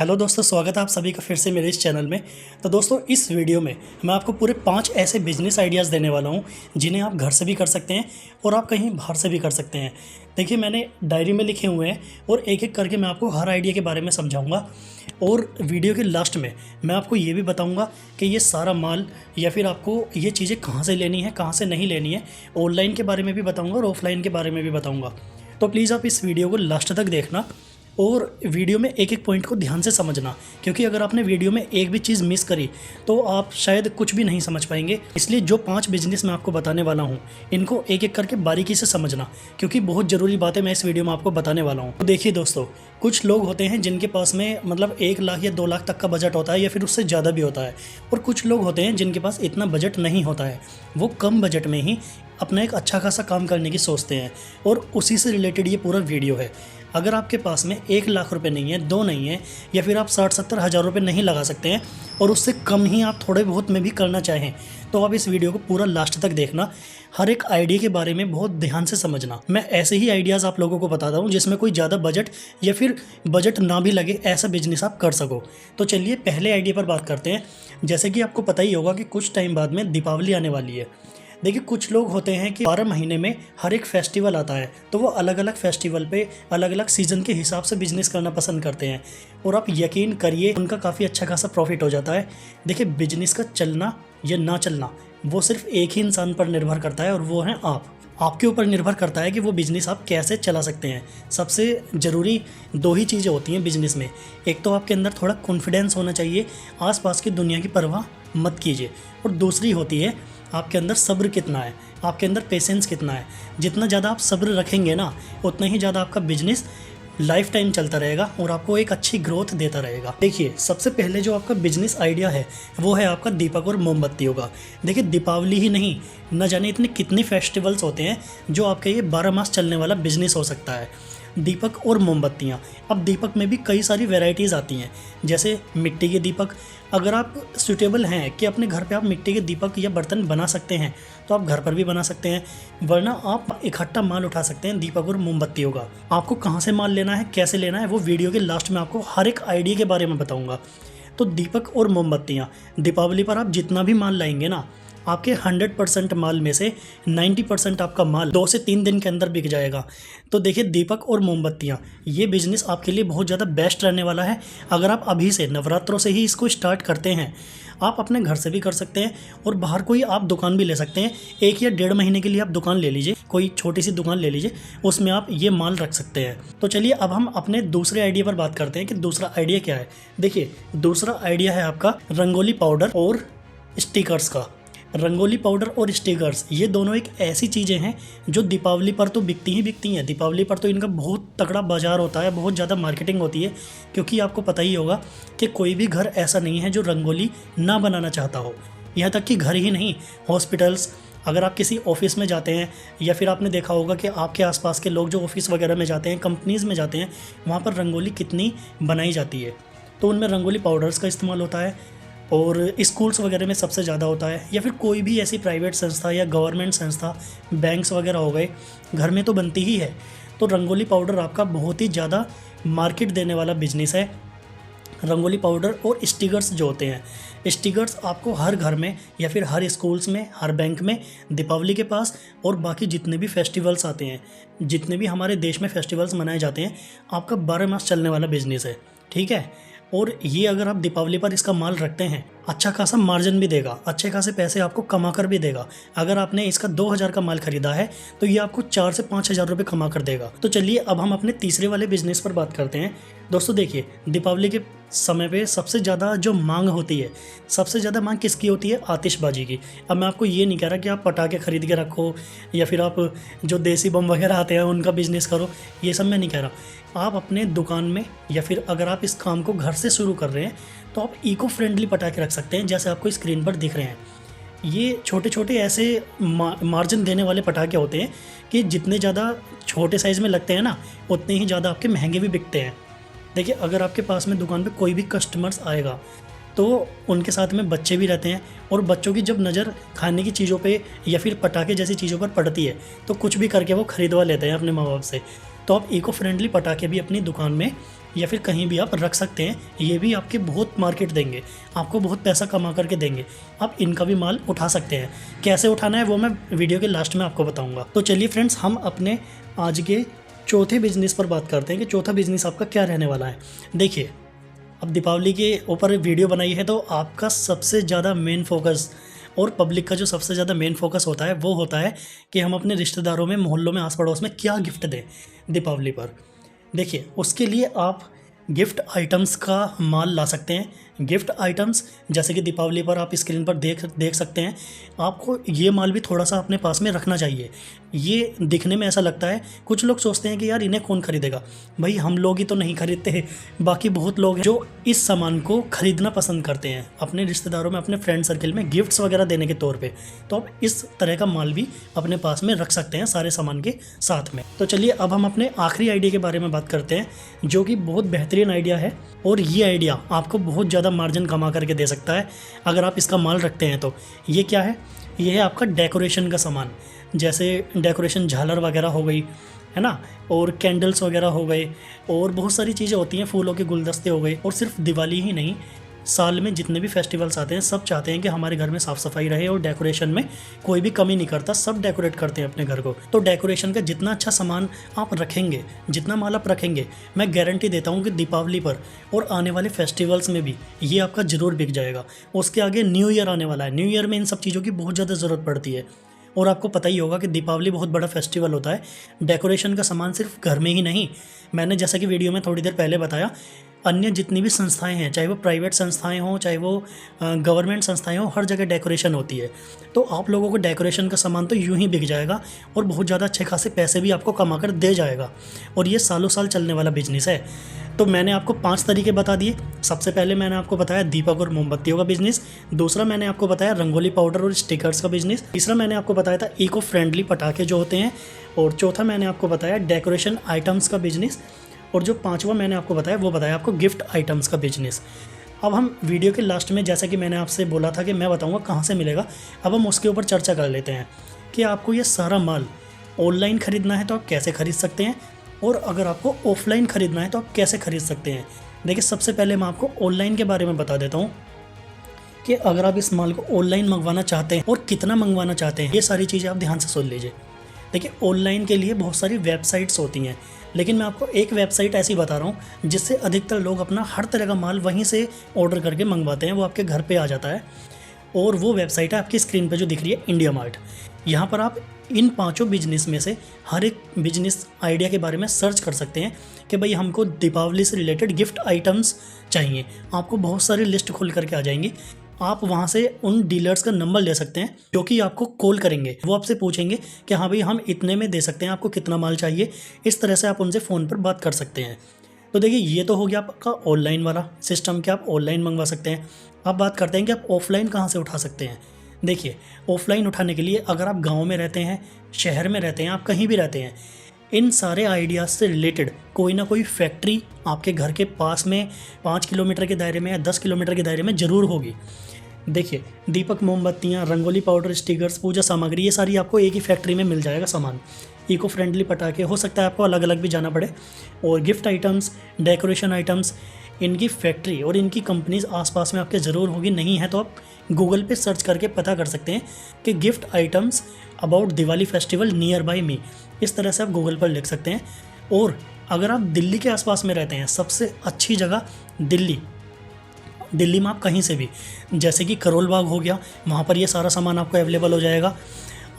Hello दोस्तों, स्वागत है आप सभी का फिर से मेरे इस चैनल में। तो दोस्तों, इस वीडियो में मैं आपको पूरे 5 ऐसे बिजनेस आइडियाज़ देने वाला हूं जिन्हें आप घर से भी कर सकते हैं और आप कहीं बाहर से भी कर सकते हैं। देखिए, मैंने डायरी में लिखे हुए हैं और एक एक करके मैं आपको हर आइडिया के बारे में समझाऊंगा। और वीडियो के लास्ट में मैं आपको ये भी बताऊंगा कि ये सारा माल या फिर आपको ये चीज़ें कहाँ से लेनी है, कहाँ से नहीं लेनी है। ऑनलाइन के बारे में भी बताऊँगा और ऑफलाइन के बारे में भी बताऊँगा। तो प्लीज़ आप इस वीडियो को लास्ट तक देखना और वीडियो में एक एक पॉइंट को ध्यान से समझना, क्योंकि अगर आपने वीडियो में एक भी चीज़ मिस करी तो आप शायद कुछ भी नहीं समझ पाएंगे। इसलिए जो 5 बिजनेस मैं आपको बताने वाला हूँ, इनको एक एक करके बारीकी से समझना, क्योंकि बहुत ज़रूरी बातें मैं इस वीडियो में आपको बताने वाला हूँ। तो देखिए दोस्तों, कुछ लोग होते हैं जिनके पास में मतलब 1 लाख या 2 लाख तक का बजट होता है या फिर उससे ज़्यादा भी होता है, और कुछ लोग होते हैं जिनके पास इतना बजट नहीं होता है। वो कम बजट में ही अपना एक अच्छा खासा काम करने की सोचते हैं, और उसी से रिलेटेड ये पूरा वीडियो है। अगर आपके पास में 1 लाख रुपए नहीं है, 2 नहीं है, या फिर आप 60-70 हज़ार रुपये नहीं लगा सकते हैं और उससे कम ही आप थोड़े बहुत में भी करना चाहें, तो आप इस वीडियो को पूरा लास्ट तक देखना। हर एक आइडिया के बारे में बहुत ध्यान से समझना। मैं ऐसे ही आइडियाज़ आप लोगों को बताता हूँ जिसमें कोई ज़्यादा बजट या फिर बजट ना भी लगे, ऐसा बिजनेस आप कर सको। तो चलिए पहले आइडिया पर बात करते हैं। जैसे कि आपको पता ही होगा कि कुछ टाइम बाद में दीपावली आने वाली है। देखिए, कुछ लोग होते हैं कि 12 महीने में हर एक फेस्टिवल आता है, तो वो अलग अलग फेस्टिवल पे अलग अलग सीज़न के हिसाब से बिजनेस करना पसंद करते हैं, और आप यकीन करिए उनका काफ़ी अच्छा खासा प्रॉफिट हो जाता है। देखिए, बिजनेस का चलना या ना चलना वो सिर्फ एक ही इंसान पर निर्भर करता है, और वो है आप। आपके ऊपर निर्भर करता है कि वो बिज़नेस आप कैसे चला सकते हैं। सबसे ज़रूरी 2 ही चीज़ें होती हैं बिज़नेस में। एक तो आपके अंदर थोड़ा कॉन्फिडेंस होना चाहिए, आसपास की दुनिया की परवाह मत कीजिए, और दूसरी होती है आपके अंदर सब्र कितना है, आपके अंदर पेशेंस कितना है। जितना ज़्यादा आप सब्र रखेंगे ना, उतना ही ज़्यादा आपका बिजनेस लाइफ टाइम चलता रहेगा और आपको एक अच्छी ग्रोथ देता रहेगा। देखिए, सबसे पहले जो आपका बिजनेस आइडिया है वो है आपका दीपक और मोमबत्तियों का। देखिए, दीपावली ही नहीं, न जाने इतने कितने फेस्टिवल्स होते हैं जो आपका ये 12 मास चलने वाला बिजनेस हो सकता है। दीपक और मोमबत्तियाँ। अब दीपक में भी कई सारी वैरायटीज़ आती हैं, जैसे मिट्टी के दीपक। अगर आप सूटेबल हैं कि अपने घर पे आप मिट्टी के दीपक या बर्तन बना सकते हैं, तो आप घर पर भी बना सकते हैं, वरना आप इकट्ठा माल उठा सकते हैं दीपक और मोमबत्तियों का। आपको कहाँ से माल लेना है, कैसे लेना है, वो वीडियो के लास्ट में आपको हर एक आइडिया के बारे में बताऊँगा। तो दीपक और मोमबत्तियाँ, दीपावली पर आप जितना भी माल लाएंगे ना, आपके 100% माल में से 90% आपका माल 2 से 3 दिन के अंदर बिक जाएगा। तो देखिए, दीपक और मोमबत्तियाँ, ये बिज़नेस आपके लिए बहुत ज़्यादा बेस्ट रहने वाला है। अगर आप अभी से नवरात्रों से ही इसको स्टार्ट करते हैं, आप अपने घर से भी कर सकते हैं और बाहर कोई आप दुकान भी ले सकते हैं। 1 या 1.5 महीने के लिए आप दुकान ले लीजिए, कोई छोटी सी दुकान ले लीजिए, उसमें आप ये माल रख सकते हैं। तो चलिए अब हम अपने दूसरे आइडिया पर बात करते हैं कि दूसरा आइडिया क्या है। देखिए, दूसरा आइडिया है आपका रंगोली पाउडर और स्टिकर्स का। रंगोली पाउडर और स्टिकर्स, ये दोनों एक ऐसी चीज़ें हैं जो दीपावली पर तो बिकती ही बिकती हैं। दीपावली पर तो इनका बहुत तगड़ा बाजार होता है, बहुत ज़्यादा मार्केटिंग होती है, क्योंकि आपको पता ही होगा कि कोई भी घर ऐसा नहीं है जो रंगोली ना बनाना चाहता हो। यहाँ तक कि घर ही नहीं, हॉस्पिटल्स, अगर आप किसी ऑफिस में जाते हैं, या फिर आपने देखा होगा कि आपके आसपास के लोग जो ऑफिस वगैरह में जाते हैं, कंपनीज़ में जाते हैं, वहाँ पर रंगोली कितनी बनाई जाती है। तो उनमें रंगोली पाउडर्स का इस्तेमाल होता है, और स्कूल्स वगैरह में सबसे ज़्यादा होता है, या फिर कोई भी ऐसी प्राइवेट संस्था या गवर्नमेंट संस्था, बैंक्स वगैरह हो गए, घर में तो बनती ही है। तो रंगोली पाउडर आपका बहुत ही ज़्यादा मार्केट देने वाला बिजनेस है। रंगोली पाउडर और स्टिकर्स जो होते हैं, स्टिकर्स आपको हर घर में या फिर हर स्कूल्स में, हर बैंक में, दीपावली के पास और बाकी जितने भी फेस्टिवल्स आते हैं, जितने भी हमारे देश में फेस्टिवल्स मनाए जाते हैं, आपका 12 मास चलने वाला बिजनेस है। ठीक है, और ये अगर आप दीपावली पर इसका माल रखते हैं, अच्छा खासा मार्जिन भी देगा, अच्छे खासे पैसे आपको कमा कर भी देगा। अगर आपने इसका 2000 का माल खरीदा है तो ये आपको 4 से 5 हज़ार रुपये कमा कर देगा। तो चलिए अब हम अपने तीसरे वाले बिजनेस पर बात करते हैं। दोस्तों देखिए, दीपावली के समय पे सबसे ज़्यादा जो मांग होती है, सबसे ज़्यादा मांग किसकी होती है? आतिशबाजी की। अब मैं आपको ये नहीं कह रहा कि आप पटाखे खरीद के रखो, या फिर आप जो देसी बम वगैरह आते हैं उनका बिजनेस करो, ये सब मैं नहीं कह रहा। आप अपने दुकान में, या फिर अगर आप इस काम को घर से शुरू कर रहे हैं, तो आप इको फ्रेंडली पटाखे रख सकते हैं, जैसे आपको स्क्रीन पर दिख रहे हैं। ये छोटे छोटे ऐसे मार्जिन देने वाले पटाखे होते हैं कि जितने ज़्यादा छोटे साइज़ में लगते हैं ना, उतने ही ज़्यादा आपके महंगे भी बिकते हैं। देखिए, अगर आपके पास में दुकान पे कोई भी कस्टमर्स आएगा, तो उनके साथ में बच्चे भी रहते हैं, और बच्चों की जब नज़र खाने की चीज़ों पे या फिर पटाखे जैसी चीज़ों पर पड़ती है, तो कुछ भी करके वो ख़रीदवा लेते हैं अपने माँ बाप से। तो आप इको फ्रेंडली पटाखे भी अपनी दुकान में या फिर कहीं भी आप रख सकते हैं। ये भी आपके बहुत मार्केट देंगे, आपको बहुत पैसा कमा करके देंगे। आप इनका भी माल उठा सकते हैं। कैसे उठाना है वो मैं वीडियो के लास्ट में आपको बताऊंगा। तो चलिए फ्रेंड्स, हम अपने आज के चौथे बिजनेस पर बात करते हैं कि चौथा बिजनेस आपका क्या रहने वाला है। देखिए, अब दीपावली के ऊपर वीडियो बनाई है तो आपका सबसे ज़्यादा मेन फोकस और पब्लिक का जो सबसे ज़्यादा मेन फोकस होता है वो होता है कि हम अपने रिश्तेदारों में, मोहल्लों में, आस पड़ोस में क्या गिफ्ट दें दीपावली पर। देखिए, उसके लिए आप गिफ्ट आइटम्स का माल ला सकते हैं। गिफ्ट आइटम्स जैसे कि दीपावली पर आप स्क्रीन पर देख सकते हैं। आपको ये माल भी थोड़ा सा अपने पास में रखना चाहिए। ये दिखने में ऐसा लगता है, कुछ लोग सोचते हैं कि यार इन्हें कौन खरीदेगा। भाई, हम लोग ही तो नहीं खरीदते, बाकी बहुत लोग हैं जो इस सामान को खरीदना पसंद करते हैं अपने रिश्तेदारों में, अपने फ्रेंड सर्कल में गिफ्ट्स वगैरह देने के तौर पे। तो आप इस तरह का माल भी अपने पास में रख सकते हैं सारे सामान के साथ में। तो चलिए, अब हम अपने आखिरी आइडिया के बारे में बात करते हैं, जो कि बहुत बेहतरीन आइडिया है और ये आइडिया आपको बहुत ज़्यादा मार्जिन कमा करके दे सकता है अगर आप इसका माल रखते हैं तो। ये क्या है? ये है आपका डेकोरेशन का सामान। जैसे डेकोरेशन झालर वगैरह हो गई, है ना, और कैंडल्स वगैरह हो गए, और बहुत सारी चीज़ें होती हैं, फूलों के गुलदस्ते हो गए। और सिर्फ दिवाली ही नहीं, साल में जितने भी फेस्टिवल्स आते हैं सब चाहते हैं कि हमारे घर में साफ़ सफाई रहे और डेकोरेशन में कोई भी कमी नहीं करता, सब डेकोरेट करते हैं अपने घर को। तो डेकोरेशन का जितना अच्छा सामान आप रखेंगे, जितना माल आप रखेंगे, मैं गारंटी देता हूँ कि दीपावली पर और आने वाले फेस्टिवल्स में भी ये आपका ज़रूर बिक जाएगा। उसके आगे न्यू ईयर आने वाला है। न्यू ईयर में इन सब चीज़ों की बहुत ज़्यादा ज़रूरत पड़ती है। और आपको पता ही होगा कि दीपावली बहुत बड़ा फेस्टिवल होता है। डेकोरेशन का सामान सिर्फ घर में ही नहीं, मैंने जैसा कि वीडियो में थोड़ी देर पहले बताया, अन्य जितनी भी संस्थाएं हैं, चाहे वो प्राइवेट संस्थाएं हों, चाहे वो गवर्नमेंट संस्थाएं हों, हर जगह डेकोरेशन होती है। तो आप लोगों को डेकोरेशन का सामान तो यूं ही बिक जाएगा और बहुत ज़्यादा अच्छे खासे पैसे भी आपको कमा कर दे जाएगा। और ये सालों साल चलने वाला बिजनेस है। तो मैंने आपको 5 तरीके बता दिए। सबसे पहले मैंने आपको बताया दीपक और मोमबत्तियों का बिजनेस। दूसरा मैंने आपको बताया रंगोली पाउडर और स्टिकर्स का बिजनेस। तीसरा मैंने आपको बताया था इको फ्रेंडली पटाखे जो होते हैं। और चौथा मैंने आपको बताया डेकोरेशन आइटम्स का बिजनेस। और जो पांचवा मैंने आपको बताया वो बताया आपको गिफ्ट आइटम्स का बिजनेस। अब हम वीडियो के लास्ट में, जैसा कि मैंने आपसे बोला था कि मैं बताऊंगा कहाँ से मिलेगा, अब हम उसके ऊपर चर्चा कर लेते हैं कि आपको ये सारा माल ऑनलाइन ख़रीदना है तो आप कैसे ख़रीद सकते हैं, और अगर आपको ऑफलाइन ख़रीदना है तो आप कैसे ख़रीद सकते हैं। देखिए, सबसे पहले मैं आपको ऑनलाइन के बारे में बता देता हूँ कि अगर आप इस माल को ऑनलाइन मंगवाना चाहते हैं और कितना मंगवाना चाहते हैं, ये सारी चीज़ें आप ध्यान से सुन लीजिए। देखिए, ऑनलाइन के लिए बहुत सारी वेबसाइट्स होती हैं, लेकिन मैं आपको एक वेबसाइट ऐसी बता रहा हूँ जिससे अधिकतर लोग अपना हर तरह का माल वहीं से ऑर्डर करके मंगवाते हैं। वो आपके घर पे आ जाता है, और वो वेबसाइट है आपकी स्क्रीन पे जो दिख रही है, इंडिया मार्ट। यहाँ पर आप इन 5 बिजनेस में से हर एक बिजनेस आइडिया के बारे में सर्च कर सकते हैं कि भाई हमको दीपावली से रिलेटेड गिफ्ट आइटम्स चाहिए। आपको बहुत सारी लिस्ट खुल करके आ जाएंगी। आप वहाँ से उन डीलर्स का नंबर ले सकते हैं जो कि आपको कॉल करेंगे। वो आपसे पूछेंगे कि हाँ भाई, हम इतने में दे सकते हैं, आपको कितना माल चाहिए। इस तरह से आप उनसे फ़ोन पर बात कर सकते हैं। तो देखिए, ये तो हो गया आपका ऑनलाइन वाला सिस्टम कि आप ऑनलाइन मंगवा सकते हैं। अब बात करते हैं कि आप ऑफलाइन कहाँ से उठा सकते हैं। देखिए, ऑफलाइन उठाने के लिए अगर आप गाँव में रहते हैं, शहर में रहते हैं, आप कहीं भी रहते हैं, इन सारे आइडियाज़ से रिलेटेड कोई ना कोई फैक्ट्री आपके घर के पास में 5 किलोमीटर के दायरे में या 10 किलोमीटर के दायरे में ज़रूर होगी। देखिए, दीपक, मोमबत्तियाँ, रंगोली पाउडर, स्टिकर्स, पूजा सामग्री, ये सारी आपको एक ही फैक्ट्री में मिल जाएगा सामान। इको फ्रेंडली पटाखे, हो सकता है आपको अलग अलग भी जाना पड़े। और गिफ्ट आइटम्स, डेकोरेशन आइटम्स, इनकी फैक्ट्री और इनकी कंपनीज आसपास में आपके ज़रूर होगी। नहीं है तो आप गूगल पे सर्च करके पता कर सकते हैं कि gift items about Diwali festival near by me. इस तरह से आप गूगल पर लिख सकते हैं। और अगर आप दिल्ली के आसपास में रहते हैं, सबसे अच्छी जगह दिल्ली में आप कहीं से भी, जैसे कि करोल बाग हो गया, वहाँ पर ये सारा सामान आपको अवेलेबल हो जाएगा।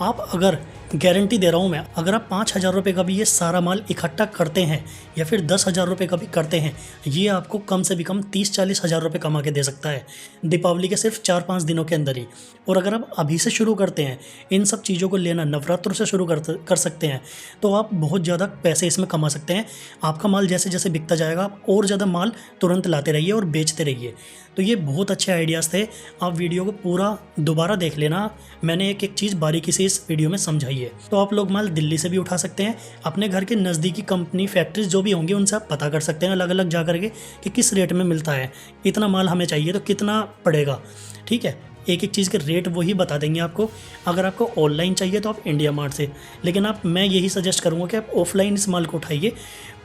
आप अगर, गारंटी दे रहा हूँ मैं, अगर आप 5,000 रुपये का भी ये सारा माल इकट्ठा करते हैं या फिर 10,000 रुपये का भी करते हैं, ये आपको कम से भी कम 30-40 हज़ार रुपये कमा के दे सकता है दीपावली के सिर्फ 4-5 दिनों के अंदर ही। और अगर आप अभी से शुरू करते हैं इन सब चीज़ों को लेना, नवरात्र से शुरू कर सकते हैं, तो आप बहुत ज़्यादा पैसे इसमें कमा सकते हैं। आपका माल जैसे जैसे बिकता जाएगा, आप और ज़्यादा माल तुरंत लाते रहिए और बेचते रहिए। तो ये बहुत अच्छे आइडियाज़ थे। आप वीडियो को पूरा दोबारा देख लेना, मैंने एक एक चीज़ बारीकी से इस वीडियो में समझाई है। तो आप लोग माल दिल्ली से भी उठा सकते हैं। अपने घर के नज़दीकी कंपनी, फैक्ट्रीज जो भी होंगी, उनसे आप पता कर सकते हैं अलग अलग जा करके कि किस रेट में मिलता है, इतना माल हमें चाहिए तो कितना पड़ेगा, ठीक है। एक एक चीज़ के रेट वही बता देंगे आपको। अगर आपको ऑनलाइन चाहिए तो आप इंडिया मार्ट से, लेकिन मैं यही सजेस्ट करूँगा कि आप ऑफलाइन इस माल को उठाइए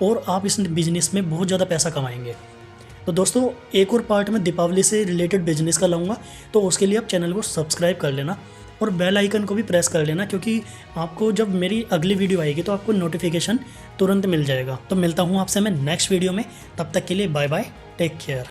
और आप इस बिज़नेस में बहुत ज़्यादा पैसा कमाएंगे। तो दोस्तों एक और पार्ट में दीपावली से रिलेटेड बिजनेस का लाऊंगा, तो उसके लिए आप चैनल को सब्सक्राइब कर लेना और बेल आइकन को भी प्रेस कर लेना, क्योंकि आपको जब मेरी अगली वीडियो आएगी तो आपको नोटिफिकेशन तुरंत मिल जाएगा। तो मिलता हूँ आपसे मैं नेक्स्ट वीडियो में, तब तक के लिए बाय बाय, टेक केयर।